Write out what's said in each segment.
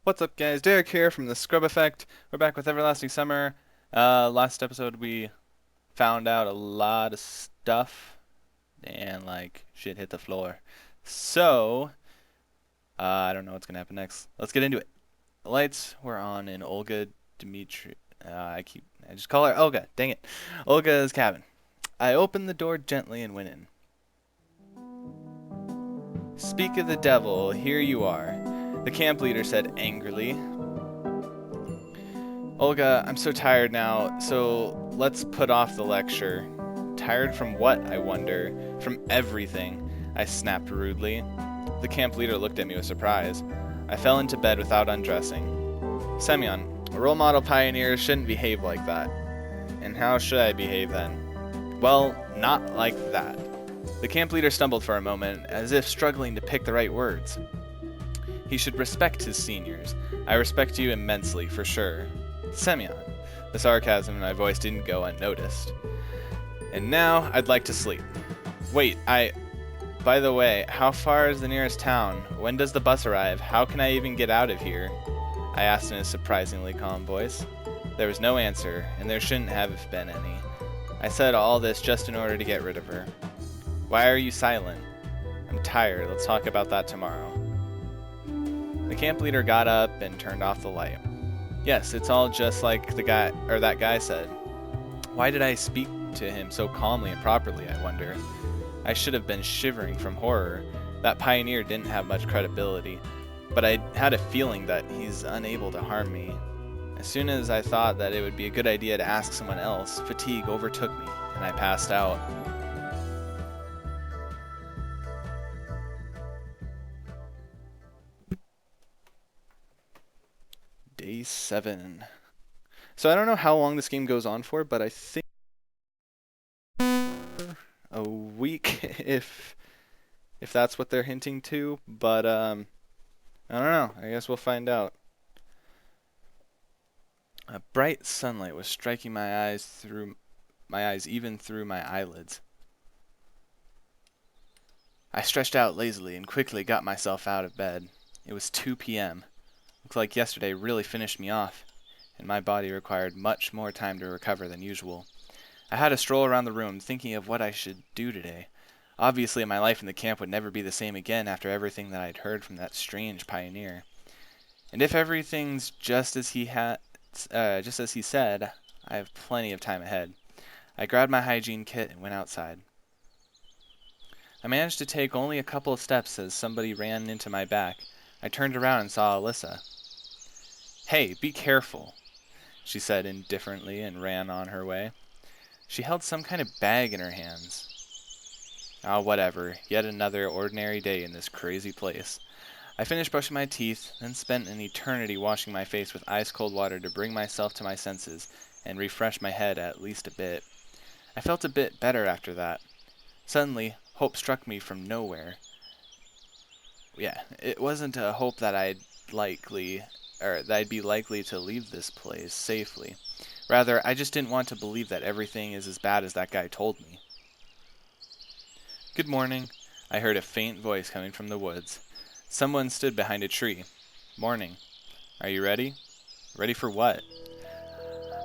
What's up, guys? Derek here from the Scrub Effect. We're back with Everlasting Summer. Last episode we found out a lot of stuff, and like shit hit the floor. So I don't know what's gonna happen next. Let's get into it. The lights were on in Olga Dmitri. I just call her Olga. Dang it, Olga's cabin. I opened the door gently and went in. Speak of the devil, here you are, the camp leader said angrily. Olga, I'm so tired now, so let's put off the lecture. Tired from what, I wonder? From everything, I snapped rudely. The camp leader looked at me with surprise. I fell into bed without undressing. Semyon, role model pioneers shouldn't behave like that. And how should I behave then? Well, not like that. The camp leader stumbled for a moment, as if struggling to pick the right words. He should respect his seniors. I respect you immensely, for sure. Semyon. The sarcasm in my voice didn't go unnoticed. And now, I'd like to sleep. Wait, By the way, how far is the nearest town? When does the bus arrive? How can I even get out of here? I asked in a surprisingly calm voice. There was no answer, and there shouldn't have been any. I said all this just in order to get rid of her. Why are you silent? I'm tired. Let's talk about that tomorrow. The camp leader got up and turned off the light. Yes, it's all just like that guy said. Why did I speak to him so calmly and properly, I wonder? I should have been shivering from horror. That pioneer didn't have much credibility, but I had a feeling that he's unable to harm me. As soon as I thought that it would be a good idea to ask someone else, fatigue overtook me, and I passed out. Day 7. So I don't know how long this game goes on for, but I think a week if that's what they're hinting to, but I don't know. I guess we'll find out. A bright sunlight was striking my eyes even through my eyelids. I stretched out lazily and quickly got myself out of bed. It was 2 p.m. Looked like yesterday really finished me off, and my body required much more time to recover than usual. I had a stroll around the room, thinking of what I should do today. Obviously, my life in the camp would never be the same again after everything that I'd heard from that strange pioneer. And if everything's just as he said, I have plenty of time ahead. I grabbed my hygiene kit and went outside. I managed to take only a couple of steps as somebody ran into my back. I turned around and saw Alyssa. Hey, be careful, she said indifferently and ran on her way. She held some kind of bag in her hands. Ah, whatever. Yet another ordinary day in this crazy place. I finished brushing my teeth, then spent an eternity washing my face with ice-cold water to bring myself to my senses and refresh my head at least a bit. I felt a bit better after that. Suddenly, hope struck me from nowhere. Yeah, it wasn't a hope that I'd be likely to leave this place safely. Rather, I just didn't want to believe that everything is as bad as that guy told me. Good morning. I heard a faint voice coming from the woods. Someone stood behind a tree. Morning. Are you ready? Ready for what?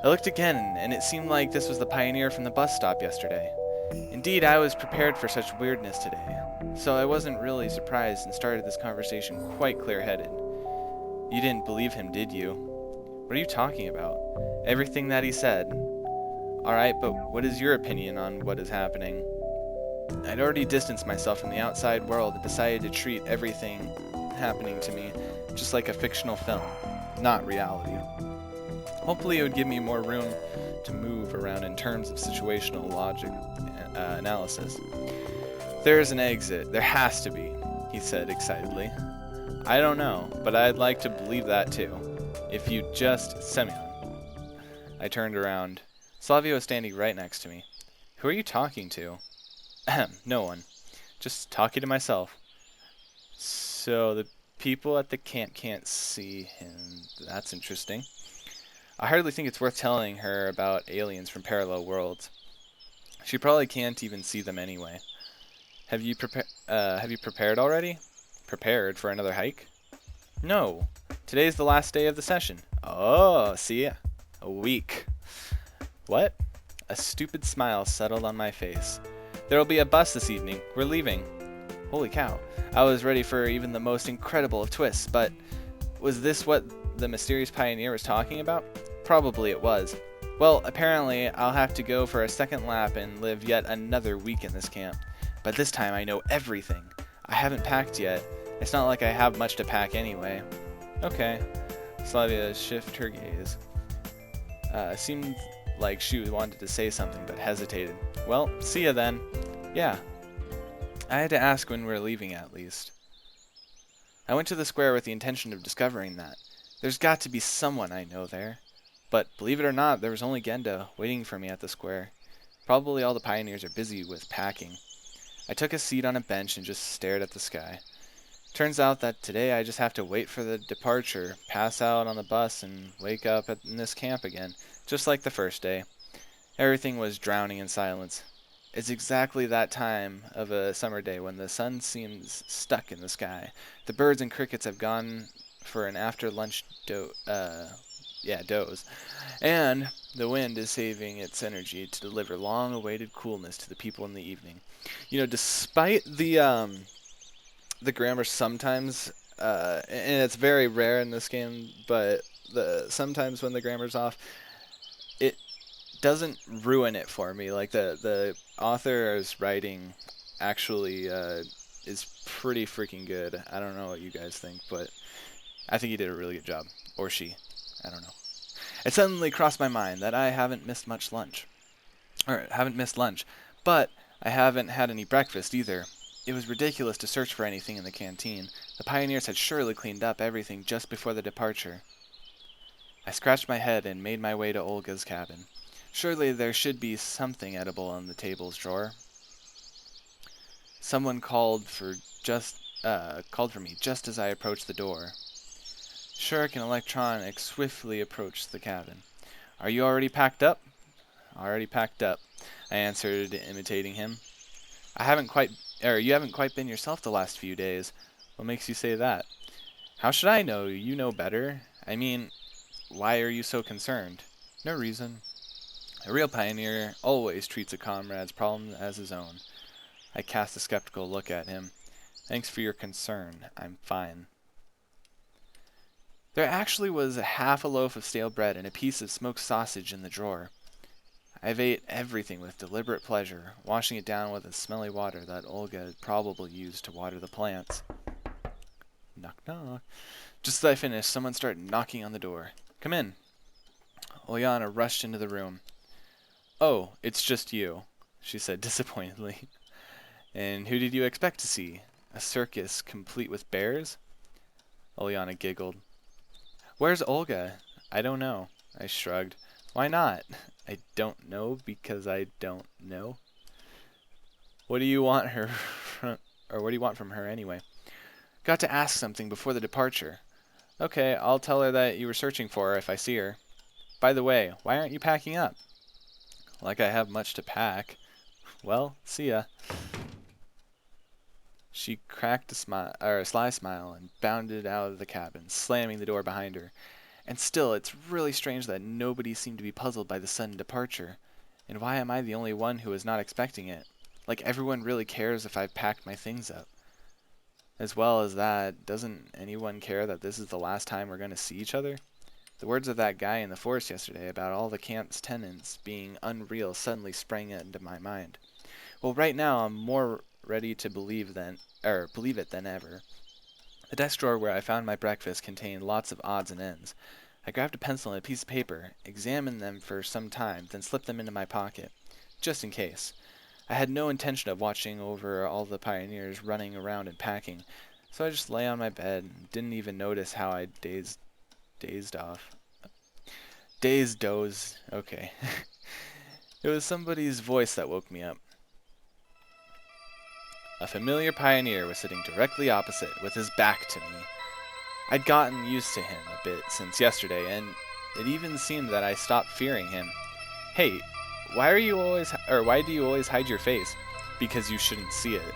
I looked again, and it seemed like this was the pioneer from the bus stop yesterday. Indeed, I was prepared for such weirdness today, so I wasn't really surprised and started this conversation quite clear-headed. You didn't believe him, did you? What are you talking about? Everything that he said. Alright, but what is your opinion on what is happening? I'd already distanced myself from the outside world and decided to treat everything happening to me just like a fictional film, not reality. Hopefully it would give me more room to move around in terms of situational logic analysis. There's an exit. There has to be, he said excitedly. I don't know, but I'd like to believe that too. If you just... Semyon. I turned around. Slavia was standing right next to me. Who are you talking to? Ahem, no one. Just talking to myself. So the people at the camp can't see him. That's interesting. I hardly think it's worth telling her about aliens from parallel worlds. She probably can't even see them anyway. Have you prepared already? Prepared for another hike? No. Today's the last day of the session. Oh, see ya. A week. What? A stupid smile settled on my face. There'll be a bus this evening. We're leaving. Holy cow. I was ready for even the most incredible of twists, but was this what the mysterious pioneer was talking about? Probably it was. Well, apparently I'll have to go for a second lap and live yet another week in this camp. But this time I know everything. I haven't packed yet. It's not like I have much to pack anyway. Okay. Slavia shifted her gaze. Seemed like she wanted to say something but hesitated. Well, see ya then. Yeah. I had to ask when we were leaving at least. I went to the square with the intention of discovering that. There's got to be someone I know there. But believe it or not, there was only Genda waiting for me at the square. Probably all the pioneers are busy with packing. I took a seat on a bench and just stared at the sky. Turns out that today I just have to wait for the departure, pass out on the bus, and wake up in this camp again, just like the first day. Everything was drowning in silence. It's exactly that time of a summer day when the sun seems stuck in the sky. The birds and crickets have gone for an after-lunch doze. And the wind is saving its energy to deliver long-awaited coolness to the people in the evening. You know, despite the grammar sometimes, and it's very rare in this game, but sometimes when the grammar's off, it doesn't ruin it for me. Like the author's writing actually is pretty freaking good. I don't know what you guys think, but I think he did a really good job. Or she. I don't know. It suddenly crossed my mind that I haven't missed lunch, but I haven't had any breakfast either. It was ridiculous to search for anything in the canteen. The pioneers had surely cleaned up everything just before the departure. I scratched my head and made my way to Olga's cabin. Surely there should be something edible on the table's drawer. Someone called for me just as I approached the door. Shurk and Electronic swiftly approached the cabin. Are you already packed up? Already packed up, I answered, imitating him. You haven't quite been yourself the last few days. What makes you say that? How should I know? You know better. I mean, why are you so concerned? No reason. A real pioneer always treats a comrade's problem as his own. I cast a skeptical look at him. Thanks for your concern. I'm fine. There actually was half a loaf of stale bread and a piece of smoked sausage in the drawer. I've ate everything with deliberate pleasure, washing it down with the smelly water that Olga had probably used to water the plants. Knock, knock. Just as I finished, someone started knocking on the door. Come in. Olyana rushed into the room. Oh, it's just you, she said disappointedly. And who did you expect to see? A circus complete with bears? Olyana giggled. Where's Olga? I don't know. I shrugged. Why not? I don't know because I don't know. What do you want her from, or what do you want from her anyway? Got to ask something before the departure. Okay, I'll tell her that you were searching for her if I see her. By the way, why aren't you packing up? Like I have much to pack. Well, see ya. She cracked a sly smile and bounded out of the cabin, slamming the door behind her. And still, it's really strange that nobody seemed to be puzzled by the sudden departure. And why am I the only one who is not expecting it? Like everyone really cares if I've packed my things up. As well as that, doesn't anyone care that this is the last time we're going to see each other? The words of that guy in the forest yesterday about all the camp's tenants being unreal suddenly sprang into my mind. Well, right now I'm more ready to believe it than ever. The desk drawer where I found my breakfast contained lots of odds and ends. I grabbed a pencil and a piece of paper, examined them for some time, then slipped them into my pocket, just in case. I had no intention of watching over all the pioneers running around and packing, so I just lay on my bed and didn't even notice how I dozed. Okay. It was somebody's voice that woke me up. A familiar pioneer was sitting directly opposite, with his back to me. I'd gotten used to him a bit since yesterday, and it even seemed that I stopped fearing him. Hey, why do you always hide your face? Because you shouldn't see it.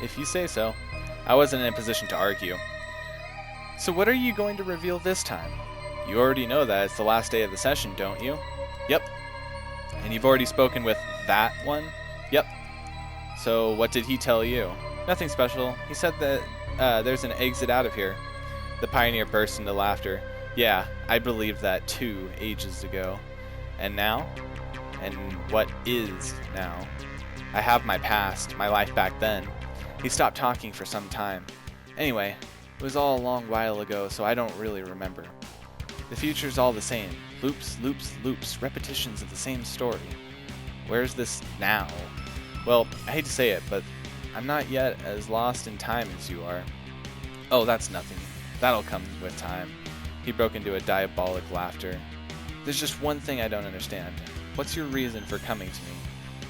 If you say so. I wasn't in a position to argue. So what are you going to reveal this time? You already know that it's the last day of the session, don't you? Yep. And you've already spoken with that one? Yep. So what did he tell you? Nothing special. He said that there's an exit out of here. The pioneer burst into laughter. Yeah, I believed that too, ages ago. And now? And what is now? I have my past, my life back then. He stopped talking for some time. Anyway, it was all a long while ago, so I don't really remember. The future's all the same. Loops, loops, loops, repetitions of the same story. Where's this now? Well, I hate to say it, but I'm not yet as lost in time as you are. Oh, that's nothing. That'll come with time. He broke into a diabolic laughter. There's just one thing I don't understand. What's your reason for coming to me?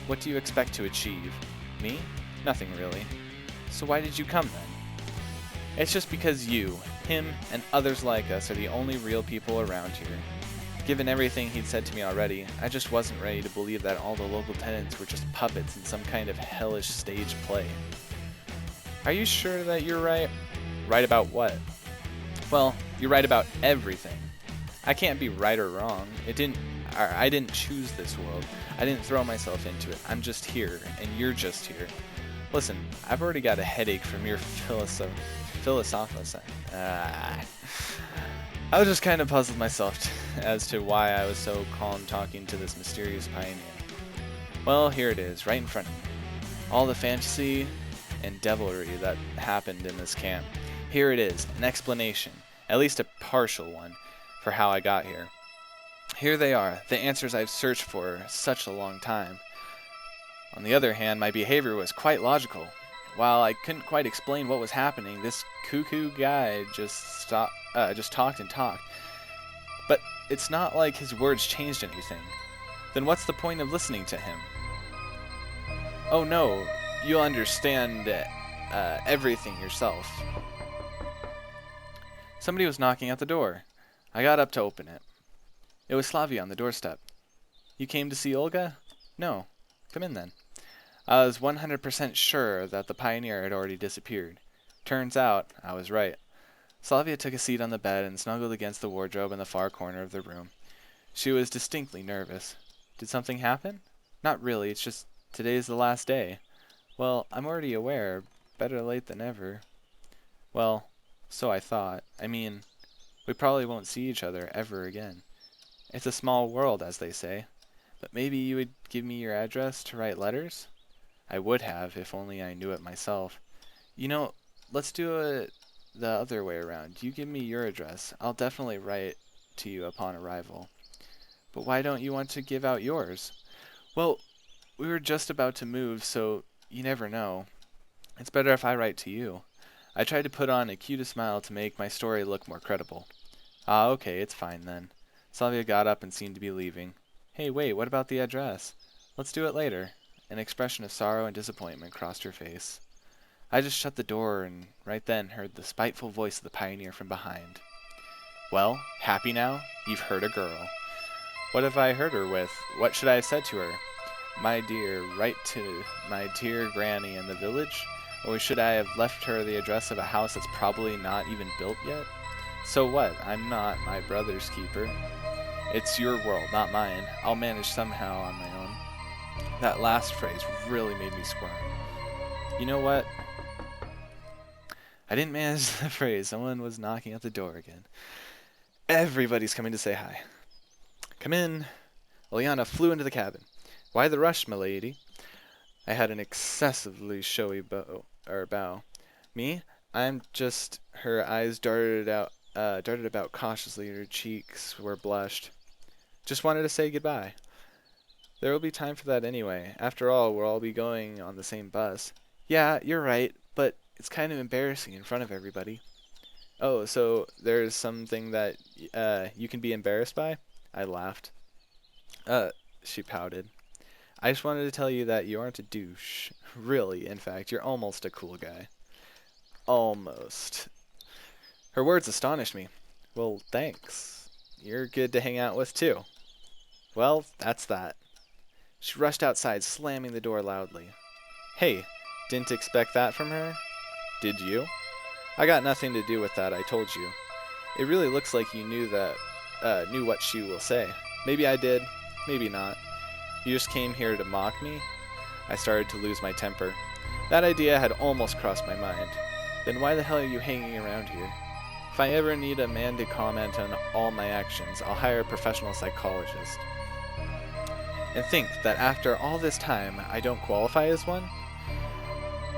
What do you expect to achieve? Me? Nothing really. So why did you come then? It's just because you, him, and others like us are the only real people around here. Given everything he'd said to me already, I just wasn't ready to believe that all the local tenants were just puppets in some kind of hellish stage play. Are you sure that you're right? Right about what? Well, you're right about everything. I can't be right or wrong. I didn't choose this world. I didn't throw myself into it. I'm just here, and you're just here. Listen, I've already got a headache from your philosophical. I was just kind of puzzled myself as to why I was so calm talking to this mysterious pioneer. Well, here it is, right in front of me. All the fantasy and devilry that happened in this camp. Here it is, an explanation, at least a partial one, for how I got here. Here they are, the answers I've searched for such a long time. On the other hand, my behavior was quite logical. While I couldn't quite explain what was happening, this cuckoo guy just talked and talked. But it's not like his words changed anything. Then what's the point of listening to him? Oh no, you'll understand everything yourself. Somebody was knocking at the door. I got up to open it. It was Slavia on the doorstep. You came to see Olga? No. Come in then. I was 100% sure that the pioneer had already disappeared. Turns out, I was right. Slavia took a seat on the bed and snuggled against the wardrobe in the far corner of the room. She was distinctly nervous. Did something happen? Not really, it's just today's the last day. Well, I'm already aware. Better late than never. Well, so I thought. I mean, we probably won't see each other ever again. It's a small world, as they say. But maybe you would give me your address to write letters? I would have, if only I knew it myself. You know, let's do it the other way around. You give me your address. I'll definitely write to you upon arrival. But why don't you want to give out yours? Well, we were just about to move, so you never know. It's better if I write to you. I tried to put on a cutest smile to make my story look more credible. Ah, okay, it's fine then. Slavia got up and seemed to be leaving. Hey, wait, what about the address? Let's do it later. An expression of sorrow and disappointment crossed her face. I just shut the door and right then heard the spiteful voice of the pioneer from behind. Well, happy now? You've hurt a girl. What have I hurt her with? What should I have said to her? My dear, write to my dear granny in the village? Or should I have left her the address of a house that's probably not even built yet? So what? I'm not my brother's keeper. It's your world, not mine. I'll manage somehow on my own. That last phrase really made me squirm. You know what? I didn't manage the phrase. Someone was knocking at the door again. Everybody's coming to say hi. Come in. Liliana flew into the cabin. Why the rush, milady? I had an excessively showy bow. Me? I'm just... Her eyes darted about cautiously. Her cheeks were blushed. Just wanted to say goodbye. There will be time for that anyway. After all, we'll all be going on the same bus. Yeah, you're right, but it's kind of embarrassing in front of everybody. Oh, so there's something that you can be embarrassed by? I laughed. She pouted. I just wanted to tell you that you aren't a douche. Really, in fact, you're almost a cool guy. Almost. Her words astonished me. Well, thanks. You're good to hang out with, too. Well, that's that. She rushed outside, slamming the door loudly. Hey, didn't expect that from her? Did you? I got nothing to do with that, I told you. It really looks like you knew what she will say. Maybe I did, maybe not. You just came here to mock me? I started to lose my temper. That idea had almost crossed my mind. Then why the hell are you hanging around here? If I ever need a man to comment on all my actions, I'll hire a professional psychologist. And think that after all this time, I don't qualify as one?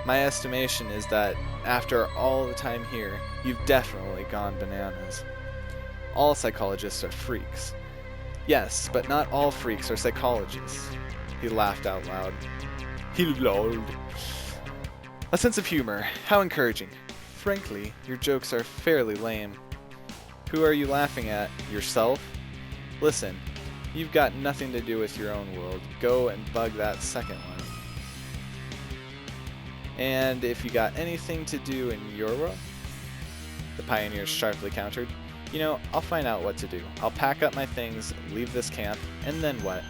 My estimation is that after all the time here, you've definitely gone bananas. All psychologists are freaks. Yes, but not all freaks are psychologists. He laughed out loud. He lolled. A sense of humor. How encouraging. Frankly, your jokes are fairly lame. Who are you laughing at? Yourself? Listen, you've got nothing to do with your own world. Go and bug that second one. And if you got anything to do in your world? The pioneer sharply countered. You know, I'll find out what to do. I'll pack up my things, leave this camp, and then what?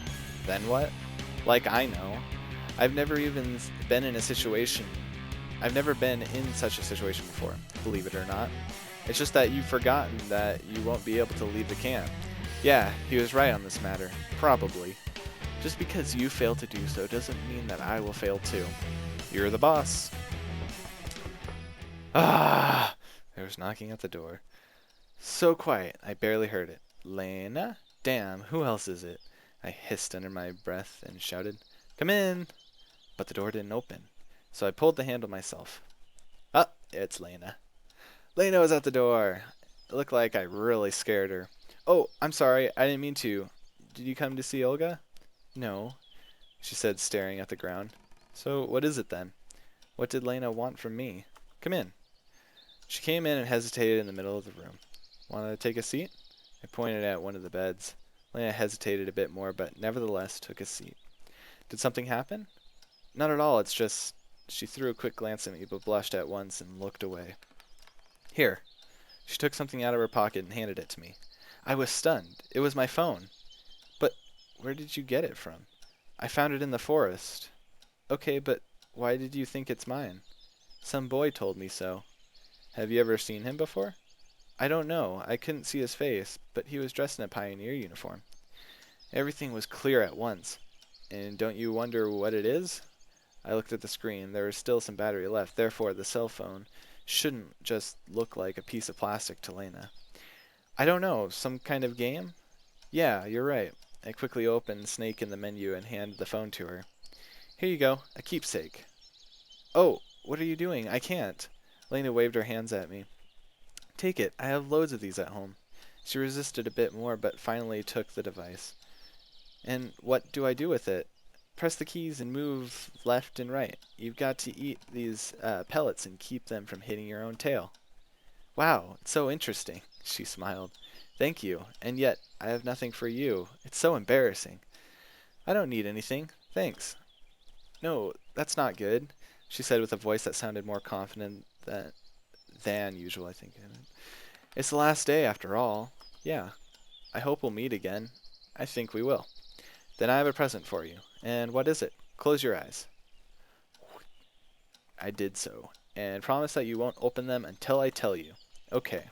Then what? Like I know. I've never even been in a situation. I've never been in such a situation before, believe it or not. It's just that you've forgotten that you won't be able to leave the camp. Yeah, he was right on this matter. Probably. Just because you fail to do so doesn't mean that I will fail too. You're the boss. Ah! There was knocking at the door. So quiet, I barely heard it. Lena? Damn, who else is it? I hissed under my breath and shouted, Come in! But the door didn't open, so I pulled the handle myself. Ah, it's Lena. Lena was at the door. It looked like I really scared her. Oh, I'm sorry, I didn't mean to. Did you come to see Olga? No, she said, staring at the ground. So what is it then? What did Lena want from me? Come in. She came in and hesitated in the middle of the room. Want to take a seat? I pointed at one of the beds. Lena hesitated a bit more, but nevertheless took a seat. Did something happen? Not at all, it's just... She threw a quick glance at me, but blushed at once and looked away. Here. She took something out of her pocket and handed it to me. I was stunned. It was my phone. But where did you get it from? I found it in the forest. Okay, but why did you think it's mine? Some boy told me so. Have you ever seen him before? I don't know. I couldn't see his face, but he was dressed in a pioneer uniform. Everything was clear at once. And don't you wonder what it is? I looked at the screen. There was still some battery left. Therefore, the cell phone shouldn't just look like a piece of plastic to Lena. I don't know. Some kind of game? Yeah, you're right. I quickly opened Snake in the menu and handed the phone to her. Here you go. A keepsake. Oh, what are you doing? I can't. Lena waved her hands at me. Take it. I have loads of these at home. She resisted a bit more, but finally took the device. And what do I do with it? Press the keys and move left and right. You've got to eat these pellets and keep them from hitting your own tail. Wow, it's so interesting. She smiled. Thank you. And yet, I have nothing for you. It's so embarrassing. I don't need anything. Thanks. No, that's not good, she said with a voice that sounded more confident than usual, I think. It's the last day, after all. Yeah. I hope we'll meet again. I think we will. Then I have a present for you. And what is it? Close your eyes. I did so. And promise that you won't open them until I tell you. Okay.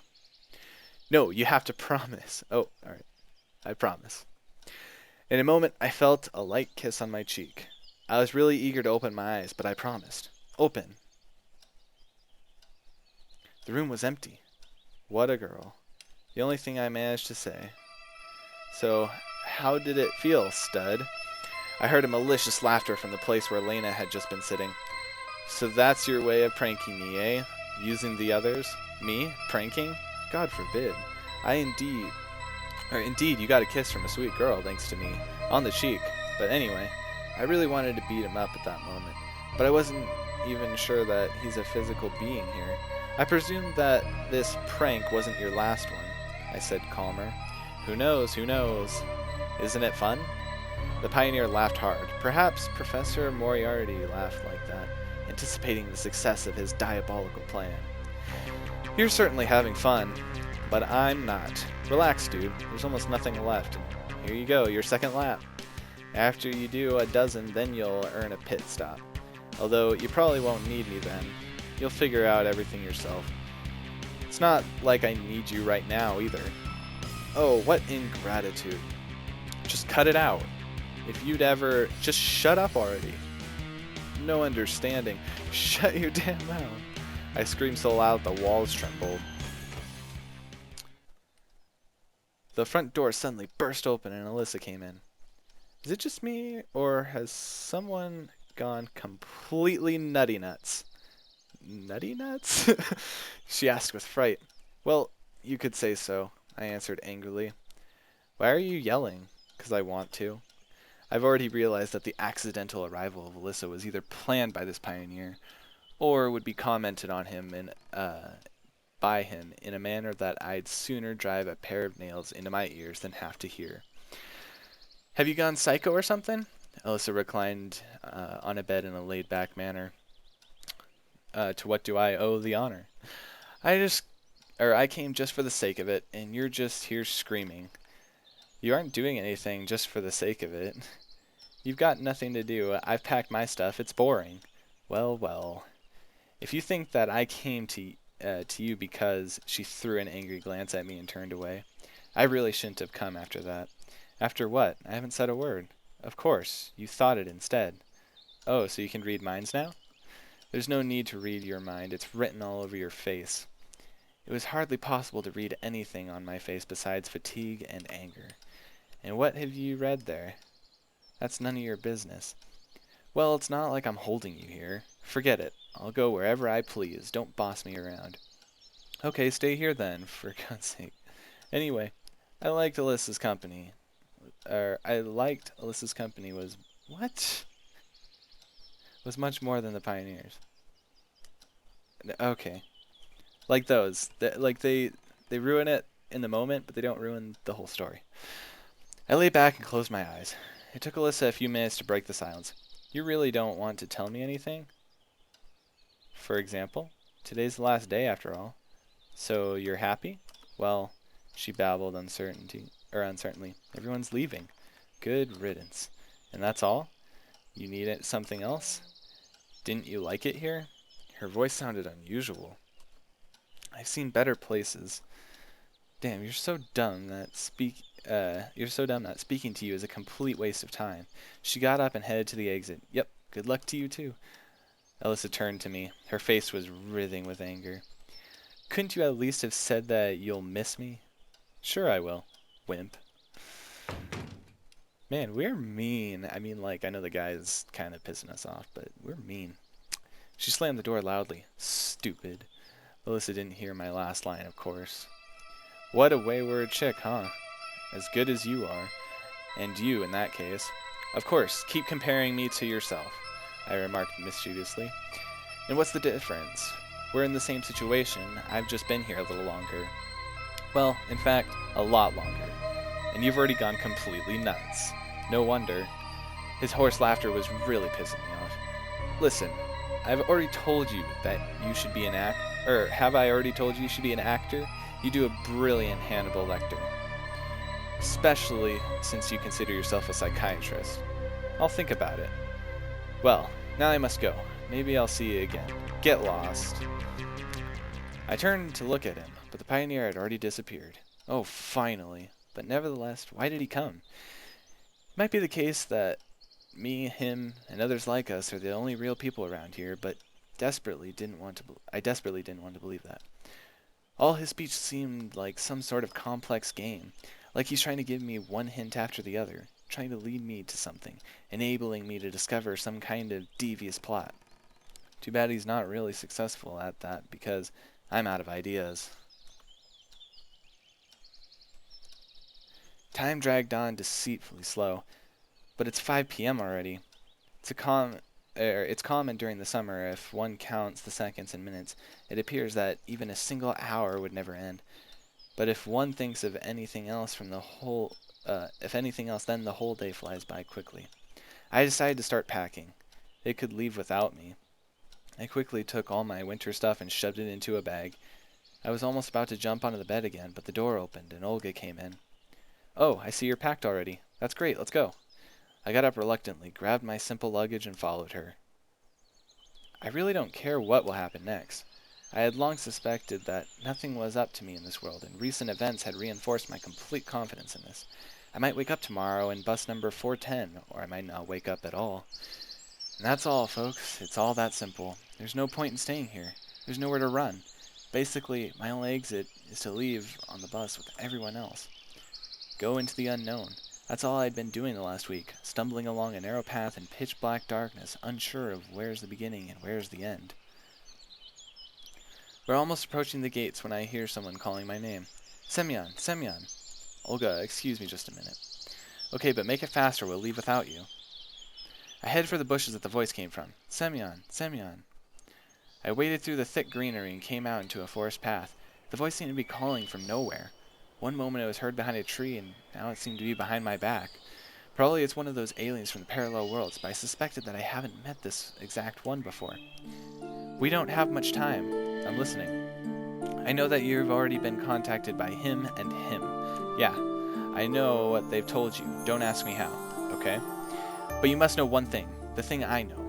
No, you have to promise. Oh, alright. I promise. In a moment, I felt a light kiss on my cheek. I was really eager to open my eyes, but I promised. Open. The room was empty. What a girl. The only thing I managed to say. So, how did it feel, stud? I heard a malicious laughter from the place where Lena had just been sitting. So that's your way of pranking me, eh? Using the others? Me? Pranking? God forbid. Indeed, you got a kiss from a sweet girl, thanks to me. On the cheek. But anyway, I really wanted to beat him up at that moment. But I wasn't even sure that he's a physical being here. I presumed that this prank wasn't your last one, I said calmer. Who knows, who knows? Isn't it fun? The pioneer laughed hard. Perhaps Professor Moriarty laughed like that, anticipating the success of his diabolical plan. You're certainly having fun, but I'm not. Relax, dude. There's almost nothing left. Here you go, your second lap. After you do a dozen, then you'll earn a pit stop. Although you probably won't need me then. You'll figure out everything yourself. It's not like I need you right now, either. Oh, what ingratitude. Just cut it out. If you'd ever... Just shut up already. No understanding. Shut your damn mouth. I screamed so loud the walls trembled. The front door suddenly burst open and Alyssa came in. Is it just me, or has someone gone completely nutty nuts? Nutty nuts? She asked with fright. Well, you could say so, I answered angrily. Why are you yelling? 'Cause I want to. I've already realized that the accidental arrival of Alyssa was either planned by this pioneer, or would be commented on him by him in a manner that I'd sooner drive a pair of nails into my ears than have to hear. Have you gone psycho or something? Alyssa reclined on a bed in a laid-back manner. To what do I owe the honor? I came just for the sake of it, and you're just here screaming. You aren't doing anything just for the sake of it. You've got nothing to do. I've packed my stuff. It's boring. Well, well. If you think that I came to you because... She threw an angry glance at me and turned away. I really shouldn't have come after that. After what? I haven't said a word. Of course. You thought it instead. Oh, so you can read minds now? There's no need to read your mind. It's written all over your face. It was hardly possible to read anything on my face besides fatigue and anger. And what have you read there? That's none of your business. Well, it's not like I'm holding you here. Forget it. I'll go wherever I please. Don't boss me around. Okay, stay here then, for God's sake. Anyway, I liked Alyssa's company. What? Was much more than the pioneers. Okay. Like those. They ruin it in the moment, but they don't ruin the whole story. I lay back and closed my eyes. It took Alyssa a few minutes to break the silence. You really don't want to tell me anything? For example? Today's the last day, after all. So you're happy? Well, she babbled uncertainly. Everyone's leaving. Good riddance. And that's all? You need something else? Didn't you like it here? Her voice sounded unusual. I've seen better places. Damn, you're so dumb that speaking to you is a complete waste of time. She got up and headed to the exit. Yep, good luck to you too. Alyssa turned to me. Her face was writhing with anger. Couldn't you at least have said that you'll miss me? Sure I will. Wimp. Man, we're mean. I mean, like, I know the guy's kind of pissing us off, but we're mean. She slammed the door loudly. Stupid. Alyssa didn't hear my last line, of course. What a wayward chick, huh? As good as you are. And you, in that case. Of course, keep comparing me to yourself, I remarked mischievously. And what's the difference? We're in the same situation. I've just been here a little longer. Well, in fact, a lot longer. And you've already gone completely nuts. No wonder. His hoarse laughter was really pissing me off. Listen, I've already told you that you should be an have I already told you should be an actor? You do a brilliant Hannibal Lecter. Especially since you consider yourself a psychiatrist. I'll think about it. Well, now I must go. Maybe I'll see you again. Get lost. I turned to look at him, but the pioneer had already disappeared. Oh, finally. But nevertheless, why did he come? It might be the case that me, him, and others like us are the only real people around here, but I desperately didn't want to believe that. All his speech seemed like some sort of complex game, like he's trying to give me one hint after the other, trying to lead me to something, enabling me to discover some kind of devious plot. Too bad he's not really successful at that, because I'm out of ideas. Time dragged on deceitfully slow, but it's 5 p.m. already. It's common during the summer if one counts the seconds and minutes. It appears that even a single hour would never end. But if one thinks of anything else then the whole day flies by quickly. I decided to start packing. They could leave without me. I quickly took all my winter stuff and shoved it into a bag. I was almost about to jump onto the bed again, but the door opened and Olga came in. Oh, I see you're packed already. That's great, let's go. I got up reluctantly, grabbed my simple luggage, and followed her. I really don't care what will happen next. I had long suspected that nothing was up to me in this world, and recent events had reinforced my complete confidence in this. I might wake up tomorrow in bus number 410, or I might not wake up at all. And that's all, folks. It's all that simple. There's no point in staying here. There's nowhere to run. Basically, my only exit is to leave on the bus with everyone else. Go into the unknown. That's all I'd been doing the last week, stumbling along a narrow path in pitch-black darkness, unsure of where's the beginning and where's the end. We're almost approaching the gates when I hear someone calling my name. Semyon, Semyon. Olga, excuse me just a minute. Okay, but make it faster, we'll leave without you. I head for the bushes that the voice came from. Semyon, Semyon. I waded through the thick greenery and came out into a forest path. The voice seemed to be calling from nowhere. One moment it was heard behind a tree, and now it seemed to be behind my back. Probably it's one of those aliens from the parallel worlds, but I suspected that I haven't met this exact one before. We don't have much time. I'm listening. I know that you've already been contacted by him and him. Yeah, I know what they've told you. Don't ask me how, okay? But you must know one thing, the thing I know.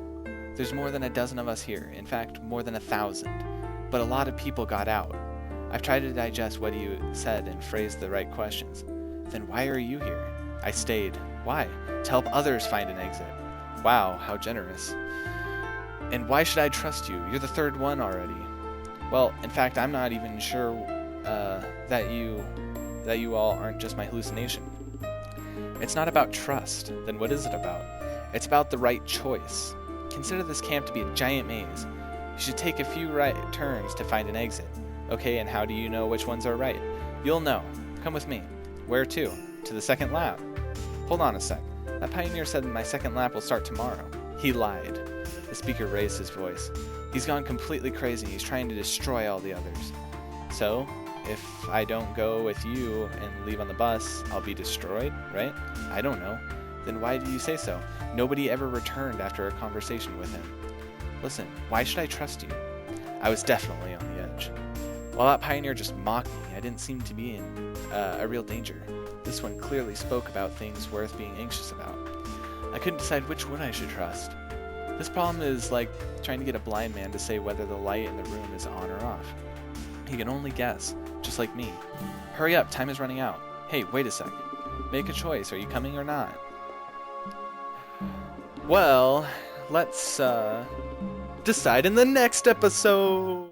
There's more than a dozen of us here, in fact, more than 1,000. But a lot of people got out. I've tried to digest what you said and phrase the right questions. Then why are you here? I stayed. Why? To help others find an exit. Wow, how generous. And why should I trust you? You're the third one already. Well, in fact, I'm not even sure that you all aren't just my hallucination. It's not about trust. Then what is it about? It's about the right choice. Consider this camp to be a giant maze. You should take a few right turns to find an exit. Okay, and how do you know which ones are right? You'll know. Come with me. Where to? To the second lap. Hold on a sec. That pioneer said my second lap will start tomorrow. He lied. The speaker raised his voice. He's gone completely crazy. He's trying to destroy all the others. So, if I don't go with you and leave on the bus, I'll be destroyed, right? I don't know. Then why do you say so? Nobody ever returned after a conversation with him. Listen, why should I trust you? I was definitely on the edge. While that pioneer just mocked me, I didn't seem to be in a real danger. This one clearly spoke about things worth being anxious about. I couldn't decide which one I should trust. This problem is like trying to get a blind man to say whether the light in the room is on or off. He can only guess, just like me. Hurry up, time is running out. Hey, wait a sec. Make a choice, are you coming or not? Well, let's decide in the next episode.